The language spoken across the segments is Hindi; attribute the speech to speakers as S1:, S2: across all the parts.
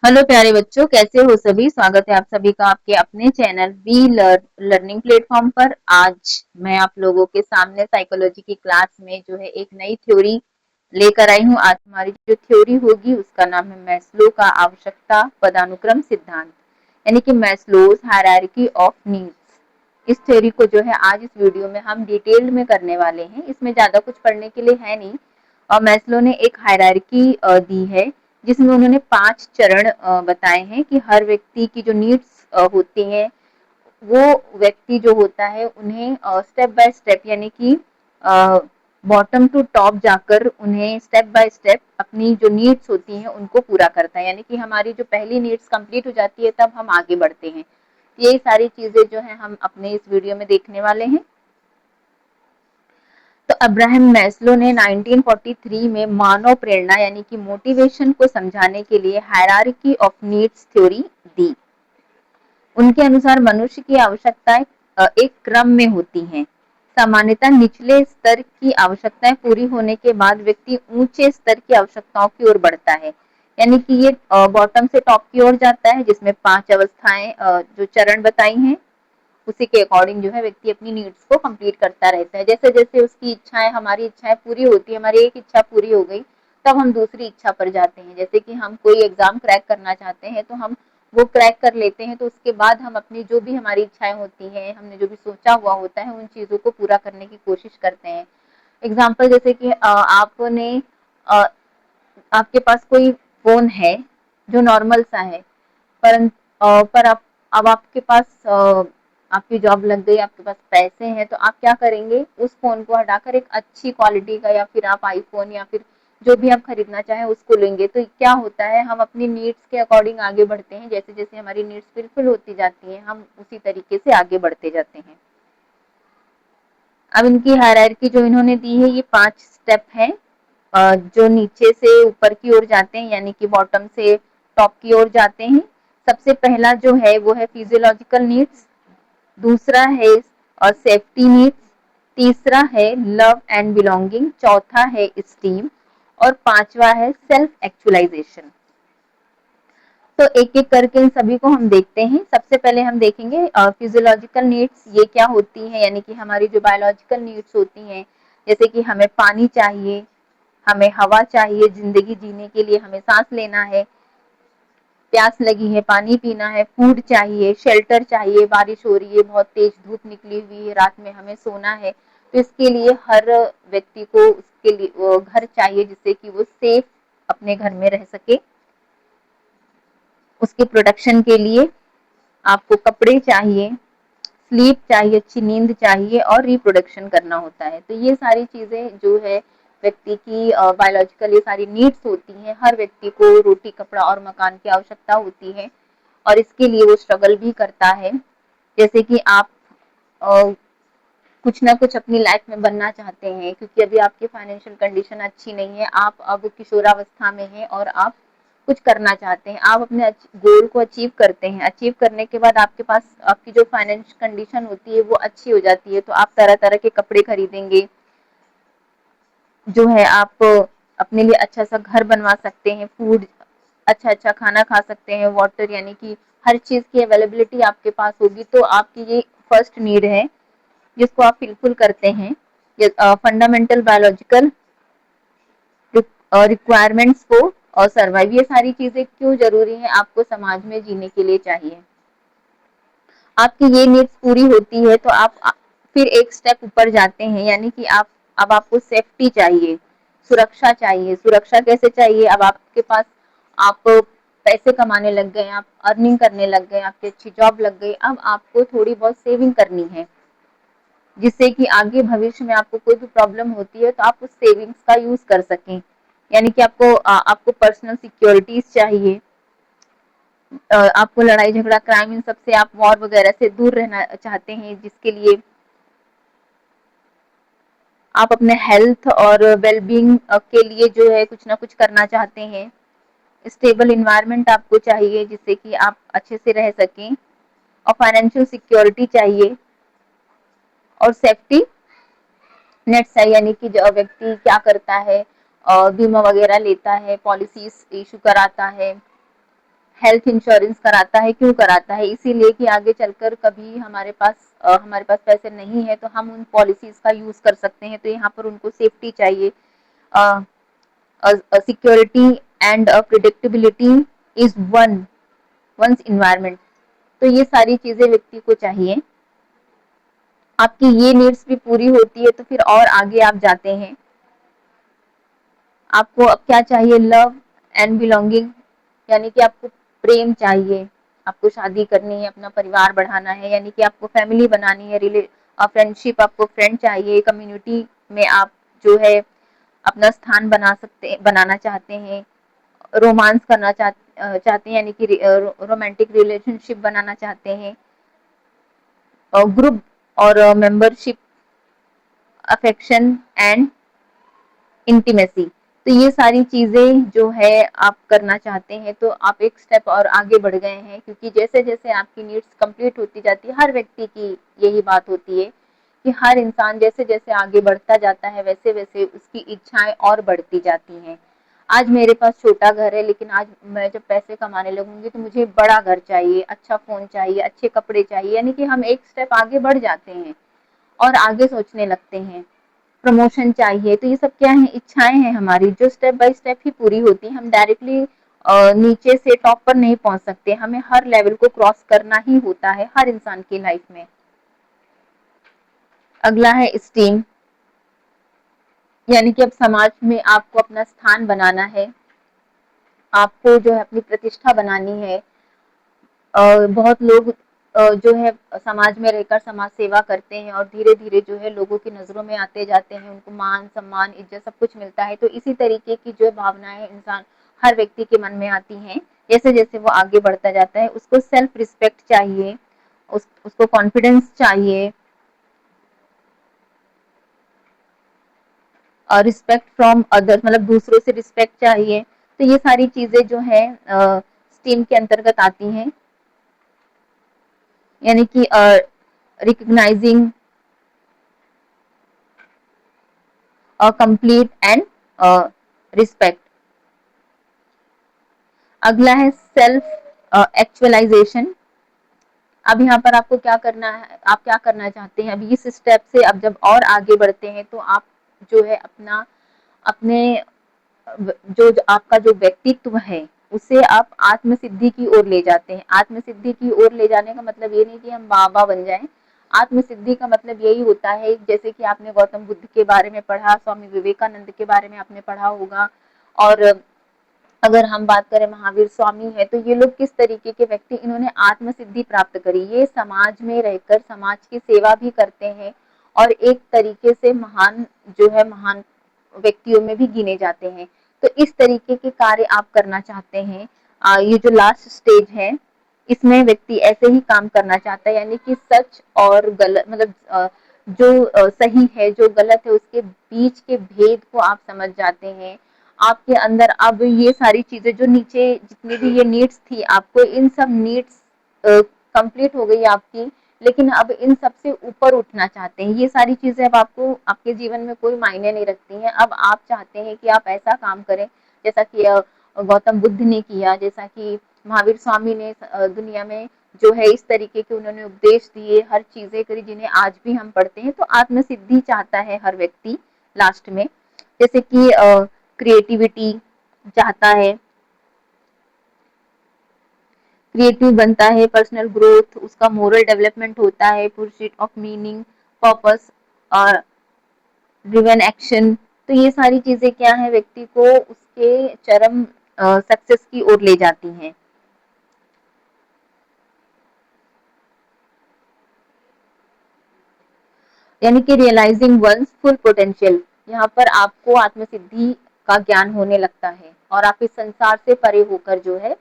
S1: हेलो प्यारे बच्चों, कैसे हो सभी। स्वागत है आप सभी का आपके अपने चैनल वी लर्निंग प्लेटफॉर्म पर। आज मैं आप लोगों के सामने साइकोलॉजी की क्लास में जो है एक नई थ्योरी लेकर आई हूँ। आज हमारी जो थ्योरी होगी उसका नाम है मैस्लो का आवश्यकता पदानुक्रम सिद्धांत, यानी कि मैस्लोज हायरार्की ऑफ नीड्स। इस थ्योरी को जो है आज इस वीडियो में हम डिटेल्ड में करने वाले हैं। इसमें ज्यादा कुछ पढ़ने के लिए है नहीं। और मैस्लो ने एक हायरार्की दी है जिसमें उन्होंने 5 चरण बताए हैं कि हर व्यक्ति की जो नीड्स होती हैं वो व्यक्ति जो होता है उन्हें स्टेप बाय स्टेप, यानी कि बॉटम टू टॉप जाकर उन्हें स्टेप बाय स्टेप अपनी जो नीड्स होती हैं उनको पूरा करता है। यानी कि हमारी जो पहली नीड्स कंप्लीट हो जाती है तब हम आगे बढ़ते हैं। ये सारी चीजें जो है हम अपने इस वीडियो में देखने वाले हैं। तो अब्राहम मैस्लो ने 1943 में मानव प्रेरणा यानी कि मोटिवेशन को समझाने के लिए हायरार्की ऑफ नीड्स थ्योरी दी। उनके अनुसार मनुष्य की आवश्यकताएं एक क्रम में होती हैं। सामान्यतः निचले स्तर की आवश्यकताएं पूरी होने के बाद व्यक्ति ऊंचे स्तर की आवश्यकताओं की ओर बढ़ता है। यानी कि ये बॉटम से टॉप की ओर जाता है, जिसमें 5 अवस्थाएं जो चरण बताई हैं उसी के अकॉर्डिंग जो है व्यक्ति अपनी नीड्स को कंप्लीट करता रहता है। जैसे जैसे उसकी इच्छाएं, हमारी इच्छाएं पूरी होती है, हमारी एक इच्छा पूरी हो गई तब हम दूसरी इच्छा पर जाते हैं। जैसे कि हम कोई एग्जाम क्रैक करना चाहते हैं तो हम वो क्रैक कर लेते हैं, तो उसके बाद हम अपनी जो भी हमारी इच्छाएं होती हैं, हमने जो भी सोचा हुआ होता है उन चीजों को पूरा करने की कोशिश करते हैं। एग्जाम्पल जैसे कि आपने अ, आपके पास कोई फोन है जो नॉर्मल सा है, पर आप अब आपके पास आपकी जॉब लग गई, आपके पास पैसे हैं, तो आप क्या करेंगे, उस फोन को हटाकर एक अच्छी क्वालिटी का या फिर आप आईफोन या फिर जो भी आप खरीदना चाहें उसको लेंगे। तो क्या होता है, हम अपनी नीड्स के अकॉर्डिंग आगे बढ़ते हैं। जैसे जैसे हमारी नीड्स फुलफिल होती जाती हैं हम उसी तरीके से आगे बढ़ते जाते हैं। अब इनकी हायरार्की जो इन्होंने दी है ये 5 स्टेप है जो नीचे से ऊपर की ओर जाते हैं, यानी कि बॉटम से टॉप की ओर जाते हैं। सबसे पहला जो है वो है फिजियोलॉजिकल नीड्स, दूसरा है सेफ्टी नीड्स, तीसरा है लव एंड बिलोंगिंग, चौथा है स्टीम और पांचवा है सेल्फ एक्चुअलाइजेशन। तो एक एक करके इन सभी को हम देखते हैं। सबसे पहले हम देखेंगे फिजियोलॉजिकल नीड्स ये क्या होती है, यानी कि हमारी जो बायोलॉजिकल नीड्स होती हैं, जैसे कि हमें पानी चाहिए, हमें हवा चाहिए, जिंदगी जीने के लिए हमें सांस लेना है, प्यास लगी है, पानी पीना है, फूड चाहिए, शेल्टर चाहिए, बारिश हो रही है, बहुत तेज धूप निकली हुई है, रात में हमें सोना है। तो इसके लिए हर व्यक्ति को उसके लिए वो घर चाहिए जिससे कि वो सेफ अपने घर में रह सके। उसके प्रोटेक्शन के लिए आपको कपड़े चाहिए, स्लीप चाहिए, अच्छी नींद चाहिए और रिप्रोडक्शन करना होता है। तो ये सारी चीजें जो है व्यक्ति की बायोलॉजिकल ये सारी नीड्स होती हैं। हर व्यक्ति को रोटी, कपड़ा और मकान की आवश्यकता होती है और इसके लिए वो स्ट्रगल भी करता है। जैसे कि आप अ, कुछ ना कुछ अपनी लाइफ में बनना चाहते हैं, क्योंकि अभी आपकी फाइनेंशियल कंडीशन अच्छी नहीं है, आप अब किशोरावस्था में हैं और आप कुछ करना चाहते हैं, आप अपने गोल को अचीव करते हैं। अचीव करने के बाद आपके पास आपकी जो फाइनेंशियल कंडीशन होती है वो अच्छी हो जाती है, तो आप तरह तरह के कपड़े खरीदेंगे, जो है आप अपने लिए अच्छा सा घर बनवा सकते हैं, फूड अच्छा अच्छा खाना खा सकते हैं, वाटर यानी कि हर चीज की अवेलेबिलिटी आपके पास होगी। तो आपकी ये फर्स्ट नीड है जिसको आप फुलफिल करते हैं। फंडामेंटल बायोलॉजिकल रिक्वायरमेंट्स को और सर्वाइव, ये सारी चीजें क्यों जरूरी है, आपको समाज में जीने के लिए चाहिए। आपकी ये नीड्स पूरी होती है तो आप फिर एक स्टेप ऊपर जाते हैं, यानी कि आप अब आपको सेफ्टी चाहिए, सुरक्षा चाहिए। सुरक्षा कैसे चाहिए, अब आपके पास आप पैसे कमाने लग गए, आप अर्निंग करने लग गए, आपकी अच्छी जॉब लग गई, अब आपको थोड़ी बहुत सेविंग करनी है जिससे कि आगे भविष्य में आपको कोई भी प्रॉब्लम होती है तो आप उस सेविंग्स का यूज कर सकें। यानी कि आपको पर्सनल सिक्योरिटीज चाहिए, आपको लड़ाई झगड़ा, क्राइम, इन सबसे आप वॉर वगैरह से दूर रहना चाहते हैं, जिसके लिए आप अपने हेल्थ और वेलबींग के लिए जो है कुछ ना कुछ करना चाहते हैं। स्टेबल इन्वायरमेंट आपको चाहिए जिससे कि आप अच्छे से रह सकें और फाइनेंशियल सिक्योरिटी चाहिए और सेफ्टी नेट चाहिए। यानी कि जो व्यक्ति क्या करता है, बीमा वगैरह लेता है, पॉलिसीज इशू कराता है, हेल्थ इंश्योरेंस कराता है, क्यों कराता है? इसीलिए कि आगे चलकर कभी हमारे पास पैसे नहीं है तो हम उन पॉलिसीज का यूज कर सकते हैं। तो यहाँ पर उनको सेफ्टी चाहिए, security and predictability is once environment. तो ये सारी चीजें व्यक्ति को चाहिए। आपकी ये नीड्स भी पूरी होती है तो फिर और आगे आप जाते हैं। आपको अब क्या चाहिए? लव एंड बिलोंगिंग, यानी कि आपको प्रेम चाहिए, आपको शादी करनी है, अपना परिवार बढ़ाना है, यानी कि आपको फैमिली बनानी है, फ्रेंडशिप, आपको फ्रेंड चाहिए, कम्युनिटी में आप जो है अपना स्थान बनाना चाहते हैं, रोमांस करना चाहते हैं, यानी कि रोमांटिक रिलेशनशिप बनाना चाहते हैं, ग्रुप और मेंबरशिप, अफेक्शन एंड इंटीमेसी। तो ये सारी चीजें जो है आप करना चाहते हैं, तो आप एक स्टेप और आगे बढ़ गए हैं, क्योंकि जैसे जैसे आपकी नीड्स कंप्लीट होती जाती है, हर व्यक्ति की यही बात होती है कि हर इंसान जैसे जैसे आगे बढ़ता जाता है वैसे वैसे उसकी इच्छाएं और बढ़ती जाती हैं। आज मेरे पास छोटा घर है, लेकिन आज मैं जब पैसे कमाने लगूंगी तो मुझे बड़ा घर चाहिए, अच्छा फोन चाहिए, अच्छे कपड़े चाहिए, यानी कि हम एक स्टेप आगे बढ़ जाते हैं और आगे सोचने लगते हैं। प्रमोशन चाहिए, तो ये सब क्या है? इच्छाएं हैं हमारी, जो स्टेप बाय स्टेप ही पूरी होती है। हम डायरेक्टली नीचे से टॉप पर नहीं पहुंच सकते, हमें हर लेवल को क्रॉस करना ही होता है हर इंसान की लाइफ में। अगला है स्टीम, यानी कि अब समाज में आपको अपना स्थान बनाना है, आपको जो है अपनी प्रतिष्ठा बनानी है। बहुत लोग जो है समाज में रहकर समाज सेवा करते हैं और धीरे धीरे जो है लोगों की नजरों में आते जाते हैं, उनको मान सम्मान इज्जत सब कुछ मिलता है। तो इसी तरीके की जो भावनाएं इंसान हर व्यक्ति के मन में आती हैं, जैसे जैसे वो आगे बढ़ता जाता है। उसको सेल्फ रिस्पेक्ट चाहिए, उसको कॉन्फिडेंस चाहिए, और रिस्पेक्ट फ्रॉम अदर्स, मतलब दूसरों से रिस्पेक्ट चाहिए। तो ये सारी चीजें जो है स्टीम के अंतर्गत आती हैं, यानी कि रिकग्नाइजिंग कंप्लीट एंड रिस्पेक्ट। अगला है सेल्फ एक्चुअलाइजेशन। अब यहाँ पर आपको क्या करना है, आप क्या करना चाहते हैं? अब इस स्टेप से अब जब और आगे बढ़ते हैं तो आप जो है अपने जो आपका जो व्यक्तित्व है उसे आप आत्म सिद्धि की ओर ले जाते हैं। आत्म सिद्धि की ओर ले जाने का मतलब ये नहीं कि हम बाबा बन जाएं। आत्म सिद्धि का मतलब यही होता है, जैसे कि आपने गौतम बुद्ध के बारे में पढ़ा, स्वामी विवेकानंद के बारे में आपने पढ़ा होगा, और अगर हम बात करें महावीर स्वामी है, तो ये लोग किस तरीके के व्यक्ति, इन्होंने आत्म सिद्धि प्राप्त करी। ये समाज में रहकर समाज की सेवा भी करते हैं और एक तरीके से महान व्यक्तियों में भी गिने जाते हैं। तो इस तरीके के कार्य आप करना चाहते हैं। ये जो लास्ट स्टेज है इसमें व्यक्ति ऐसे ही काम करना चाहता है, यानी कि सच और गलत, मतलब जो सही है जो गलत है उसके बीच के भेद को आप समझ जाते हैं। आपके अंदर अब ये सारी चीजें जो नीचे जितनी भी ये नीड्स थी, आपको इन सब नीड्स कंप्लीट हो गई आपकी, लेकिन अब इन सबसे ऊपर उठना चाहते हैं। ये सारी चीजें अब आपको आपके जीवन में कोई मायने नहीं रखती हैं। अब आप चाहते हैं कि आप ऐसा काम करें जैसा कि गौतम बुद्ध ने किया, जैसा कि महावीर स्वामी ने दुनिया में जो है इस तरीके के उन्होंने उपदेश दिए, हर चीजें करी जिन्हें आज भी हम पढ़ते हैं। तो आत्म सिद्धि चाहता है हर व्यक्ति लास्ट में, जैसे कि क्रिएटिविटी चाहता है, क्रिएटिव बनता है, पर्सनल ग्रोथ, उसका मोरल डेवलपमेंट होता है, परस्यूट ऑफ मीनिंग, पर्पस और ड्रिवन एक्शन। तो ये सारी चीजें क्या है, व्यक्ति को उसके चरम सक्सेस की ओर ले जाती हैं। यानी कि रियलाइजिंग वंस फुल पोटेंशियल, यहाँ पर आपको आत्मसिद्धि का ज्ञान होने लगता है और आप इस संसार से परे होकर जो है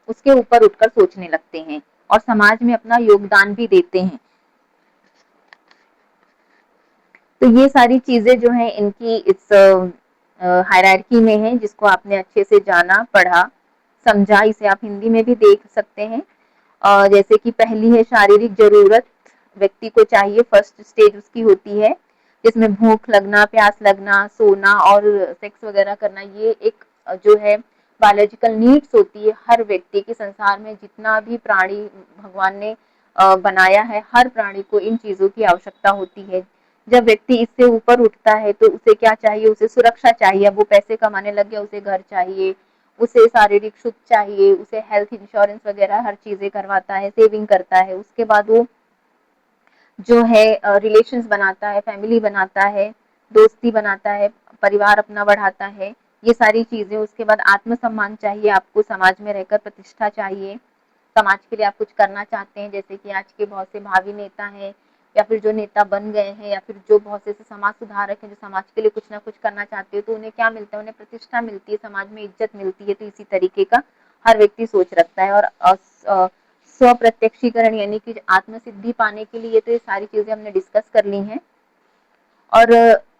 S1: उसके ऊपर उठकर सोचने लगते हैं और समाज में अपना योगदान भी देते हैं। तो ये सारी चीजें जो है इनकी इस हायरार्की में है, जिसको आपने अच्छे से जाना, पढ़ा, समझा। इसे आप हिंदी में भी देख सकते हैं। जैसे कि पहली है शारीरिक जरूरत, व्यक्ति को चाहिए, फर्स्ट स्टेज उसकी होती है जिसमें भूख लगना, प्यास लगना, सोना और सेक्स वगैरह करना, ये एक जो है बायोलॉजिकल नीड्स होती है हर व्यक्ति के। संसार में जितना भी प्राणी भगवान ने बनाया है, हर प्राणी को इन चीजों की आवश्यकता होती है। जब व्यक्ति इससे ऊपर उठता है तो उसे क्या चाहिए, उसे सुरक्षा चाहिए। वो पैसे कमाने लग गया, उसे घर चाहिए, उसे शारीरिक सुख चाहिए, उसे हेल्थ इंश्योरेंस वगैरह हर चीजें करवाता है, सेविंग करता है। उसके बाद वो जो है रिलेशंस बनाता है, फैमिली बनाता है, दोस्ती बनाता है, परिवार अपना बढ़ाता है, ये सारी चीजें। उसके बाद आत्मसम्मान चाहिए आपको, समाज में रहकर प्रतिष्ठा चाहिए, समाज के लिए आप कुछ करना चाहते हैं। जैसे कि आज के बहुत से भावी नेता हैं, या फिर जो नेता बन गए हैं, या फिर जो बहुत से समाज सुधारक हैं जो समाज के लिए कुछ ना कुछ करना चाहते हैं, तो उन्हें क्या मिलता है, उन्हें प्रतिष्ठा मिलती है, समाज में इज्जत मिलती है। तो इसी तरीके का हर व्यक्ति सोच रखता है। और स्व प्रत्यक्षीकरण यानी कि आत्म सिद्धि पाने के लिए तो ये सारी चीजें हमने डिस्कस कर ली हैं। और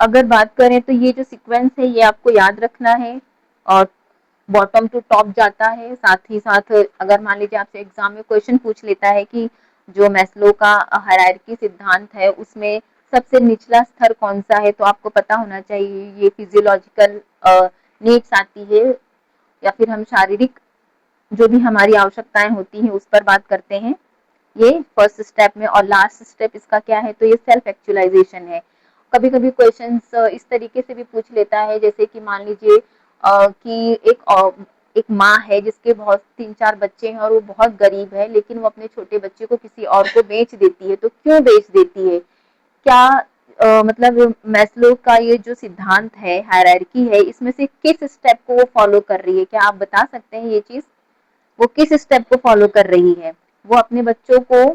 S1: अगर बात करें तो ये जो सीक्वेंस है ये आपको याद रखना है, और बॉटम टू टॉप जाता है। साथ ही साथ अगर मान लीजिए आपसे एग्जाम में क्वेश्चन पूछ लेता है कि जो मैस्लो का हायरार्की सिद्धांत है उसमें सबसे निचला स्तर कौन सा है, तो आपको पता होना चाहिए ये फिजियोलॉजिकल नीड्स आती है, या फिर हम शारीरिक जो भी हमारी आवश्यकताएं होती हैं उस पर बात करते हैं ये फर्स्ट स्टेप में। और लास्ट स्टेप इसका क्या है, तो ये सेल्फ एक्चुअलाइजेशन है। कभी कभी क्वेश्चंस इस तरीके से भी पूछ लेता है, जैसे कि मान लीजिए कि एक माँ है जिसके बहुत 3-4 बच्चे हैं और वो बहुत गरीब है, लेकिन वो अपने छोटे बच्चे को किसी और को बेच देती है। तो क्यों बेच देती है, क्या मतलब मैस्लो का ये जो सिद्धांत है, हायरार्की है, इसमें से किस स्टेप को वो फॉलो कर रही है, क्या आप बता सकते हैं ये चीज, वो किस स्टेप को फॉलो कर रही है। वो अपने बच्चों को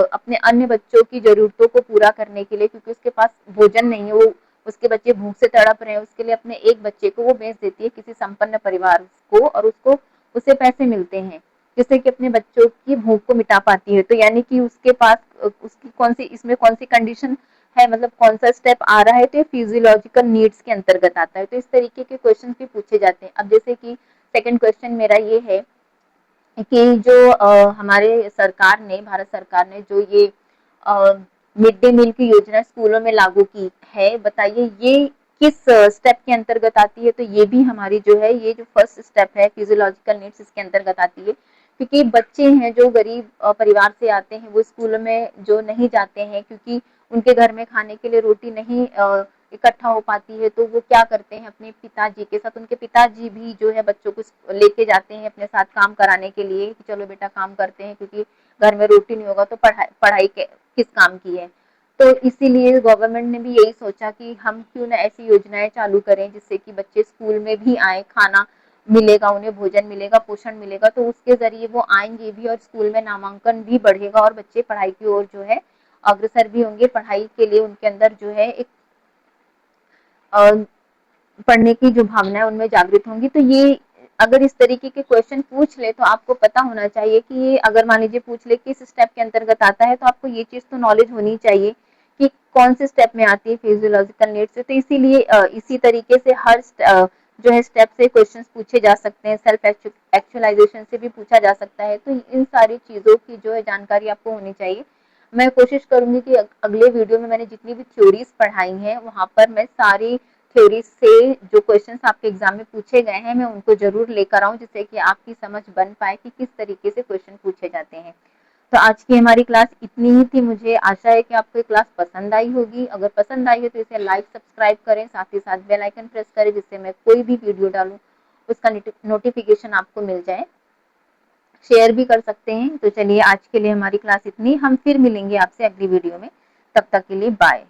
S1: अपने अन्य बच्चों की जरूरतों को पूरा करने के लिए, क्योंकि उसके पास भोजन नहीं है, वो उसके बच्चे भूख से तड़प रहे हैं, उसके लिए अपने एक बच्चे को वो बेच देती है किसी संपन्न परिवार को, और उसको उसे पैसे मिलते हैं जिससे कि अपने बच्चों की भूख को मिटा पाती है। तो यानी कि उसके पास उसकी कौन सी इसमें कौन सी कंडीशन है, मतलब कौन सा स्टेप आ रहा है, तो ये फिजियोलॉजिकल नीड्स के अंतर्गत आता है। तो इस तरीके के क्वेश्चन भी पूछे जाते हैं। अब जैसे कि सेकंड क्वेश्चन मेरा ये है कि जो हमारे सरकार ने, भारत सरकार ने जो ये मिड डे मील की योजना स्कूलों में लागू की है, बताइए ये किस स्टेप के अंतर्गत आती है। तो ये भी हमारी जो है, ये जो फर्स्ट स्टेप है फिजियोलॉजिकल नीड्स, इसके अंतर्गत आती है। क्योंकि बच्चे हैं जो गरीब परिवार से आते हैं, वो स्कूलों में जो नहीं जाते हैं क्योंकि उनके घर में खाने के लिए रोटी नहीं इकट्ठा हो पाती है, तो वो क्या करते हैं अपने पिताजी के साथ, उनके पिताजी भी जो है बच्चों को लेके जाते हैं अपने साथ काम कराने के लिए कि चलो बेटा काम करते हैं, क्योंकि घर में रोटी नहीं होगा तो पढ़ाई पढ़ाई किस काम की है। तो इसीलिए गवर्नमेंट ने भी यही सोचा कि हम क्यों ना ऐसी योजनाएं चालू करें जिससे कि बच्चे स्कूल में भी आए, खाना मिलेगा, उन्हें भोजन मिलेगा, पोषण मिलेगा, तो उसके जरिए वो आएंगे भी और स्कूल में नामांकन भी बढ़ेगा और बच्चे पढ़ाई की ओर जो है अग्रसर भी होंगे। पढ़ाई के लिए उनके अंदर जो है एक पढ़ने की जो भावना है उनमें जागृत होंगी। तो ये अगर इस तरीके के क्वेश्चन पूछ ले तो आपको पता होना चाहिए कि ये अगर मान लीजिए पूछ ले कि इस स्टेप के अंतर्गत आता है, तो आपको ये चीज तो नॉलेज होनी चाहिए कि कौन से स्टेप में आती है फिजियोलॉजिकल नीड्स से। तो इसीलिए इसी तरीके से हर जो है स्टेप से क्वेश्चन पूछे जा सकते हैं, सेल्फ एक्चुअलाइजेशन से भी पूछा जा सकता है। तो इन सारी चीजों की जो है जानकारी आपको होनी चाहिए। मैं कोशिश करूंगी कि अगले वीडियो में मैंने जितनी भी थ्योरीज पढ़ाई हैं वहां पर मैं सारी थ्योरी से जो क्वेश्चंस आपके एग्जाम में पूछे गए हैं मैं उनको जरूर लेकर आऊं, जिससे कि आपकी समझ बन पाए कि किस तरीके से क्वेश्चन पूछे जाते हैं। तो आज की हमारी क्लास इतनी ही थी। मुझे आशा है कि आपको ये क्लास पसंद आई होगी। अगर पसंद आई है तो इसे लाइक सब्सक्राइब करें, साथ ही साथ बेल आइकन प्रेस करें जिससे मैं कोई भी वीडियो डालूं उसका नोटिफिकेशन आपको मिल जाए। शेयर भी कर सकते हैं। तो चलिए आज के लिए हमारी क्लास इतनी, हम फिर मिलेंगे आपसे अगली वीडियो में। तब तक के लिए बाय।